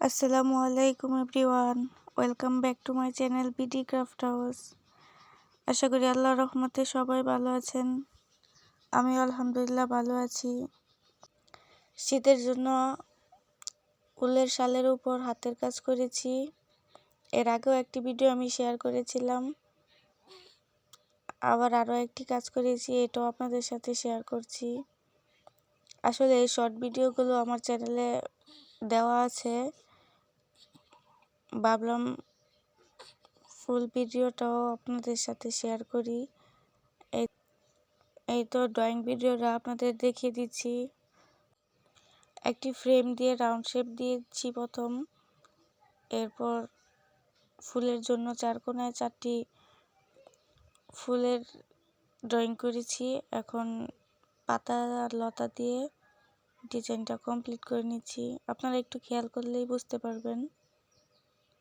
আসসালামু আলাইকুম everyone, welcome back to my channel BD craft house. আশা করি আল্লাহর রহমতে সবাই ভালো আছেন। আমি আলহামদুলিল্লাহ ভালো আছি। শীতের জন্য উলের শালের উপর হাতের কাজ করেছি। এর আগেও একটি ভিডিও আমি শেয়ার করেছিলাম, আবার আরও একটি কাজ করেছি, এটাও আপনাদের সাথে শেয়ার করছি। আসলে এই শর্ট ভিডিওগুলো আমার চ্যানেলে দেওয়া আছে, ভাবলাম ফুল ভিডিওটাও আপনাদের সাথে শেয়ার করি। এই তো ড্রয়িং ভিডিওটা আপনাদের দেখিয়ে দিচ্ছি। একটি ফ্রেম দিয়ে রাউন্ড শেপ দিয়েছি প্রথম, এরপর ফুলের জন্য চার কোণায় 4টি ফুলের ড্রয়িং করেছি। এখন পাতা আর লতা দিয়ে ডিজাইনটা কমপ্লিট করে নিচ্ছি। আপনারা একটু খেয়াল করলেই বুঝতে পারবেন।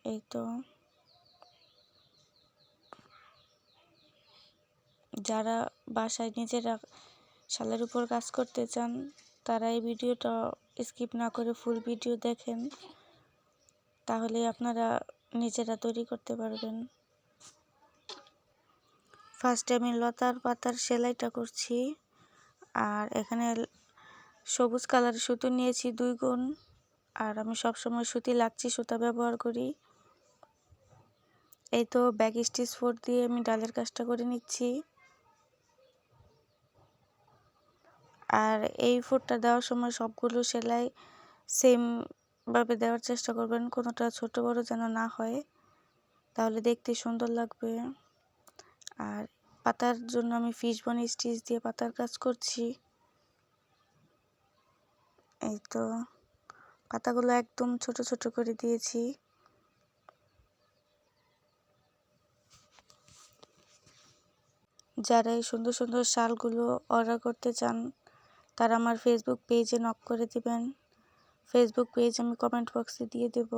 এই তো যারা বাসায় নিজেরা শালের উপর কাজ করতে চান তারা এই ভিডিওটা স্কিপ না করে ফুল ভিডিও দেখেন, তাহলে আপনারা নিজেরা তৈরি করতে পারবেন। ফার্স্টে আমি লতার পাতার সেলাইটা করছি, আর এখানে সবুজ কালারের সুতো নিয়েছি 2 গুণ, আর আমি সবসময় সুতি লাচ্ছি সুতা ব্যবহার করি। এই তো ব্যাক স্টিচ 4 দিয়ে আমি ডালের কাজটা করে নিচ্ছি। আর এই ফুটটা দেওয়ার সময় সবগুলো সেলাই সেম ভাবে দেওয়ার চেষ্টা করবেন, কোনোটা ছোট বড় যেন না হয়, তাহলে দেখতে সুন্দর লাগবে। আর পাতার জন্য আমি ফিশবন স্টিচ দিয়ে পাতার কাজ করছি। এই তো পাতাগুলো একদম ছোট ছোট করে দিয়েছি। যারা এই সুন্দর সুন্দর শালগুলো অর্ডার করতে চান তারা আমার ফেসবুক পেজে নক করে দিবেন। ফেসবুক পেজ আমি কমেন্ট বক্সে দিয়ে দেব।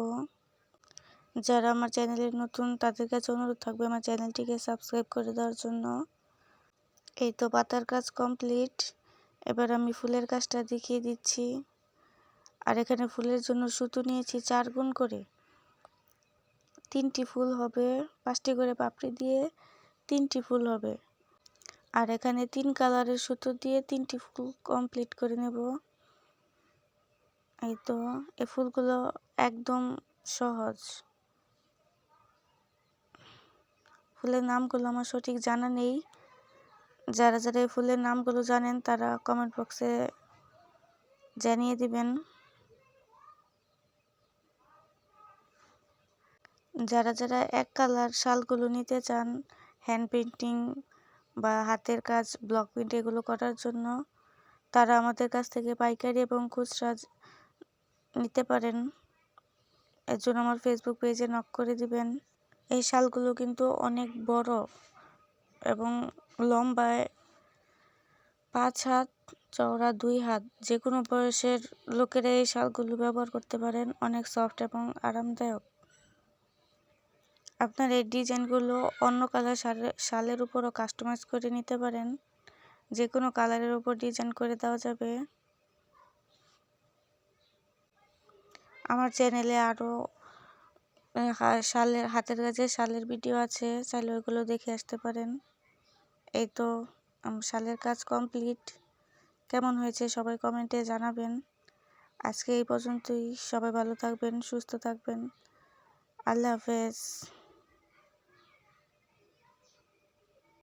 যারা আমার চ্যানেলের নতুন তাদের কাছে অনুরোধ থাকবে আমার চ্যানেলটিকে সাবস্ক্রাইব করে দেওয়ার জন্য। এই তো পাতার কাজ কমপ্লিট, এবার আমি ফুলের কাজটা দেখিয়ে দিচ্ছি। আর এখানে ফুলের জন্য সুতো নিয়েছি 4 গুণ করে। 3টি ফুল হবে, 5টি করে পাপড়ি দিয়ে 3টি ফুল হবে। আর এখানে 3 কালারের সুতো দিয়ে 3টি ফুল কমপ্লিট করে নেব। এই তো এই ফুলগুলো একদম সহজ। ফুলের নামগুলো আমার সঠিক জানা নেই, যারা যারা এই ফুলের নামগুলো জানেন তারা কমেন্ট বক্সে জানিয়ে দিবেন। যারা যারা এক কালার শালগুলো নিতে চান হ্যান্ড পেইন্টিং বা হাতের কাজ ব্লক প্রিন্ট এগুলো করার জন্য, তারা আমাদের কাছ থেকে পাইকারি এবং খুচরা নিতে পারেন। এর জন্য আমার ফেসবুক পেজে নক করে দিবেন। এই শালগুলো কিন্তু অনেক বড় এবং লম্বায় 5 হাত, চওড়া 2 হাত। যে কোনো বয়সের লোকেরা এই শালগুলো ব্যবহার করতে পারেন, অনেক সফট এবং আরামদায়ক। আপনার এই ডিজাইনগুলো অন্য কালার শালের উপরও কাস্টমাইজ করে নিতে পারেন, যে কোনো কালারের উপর ডিজাইন করে দেওয়া যাবে। আমার চ্যানেলে আরও শালের হাতের কাজে শালের ভিডিও আছে, চাইলে ওইগুলো দেখে আসতে পারেন। এই তো শালের কাজ কমপ্লিট। কেমন হয়েছে সবাই কমেন্টে জানাবেন। আজকে এই পর্যন্তই। সবাই ভালো থাকবেন, সুস্থ থাকবেন। আল্লাহ হাফেজ।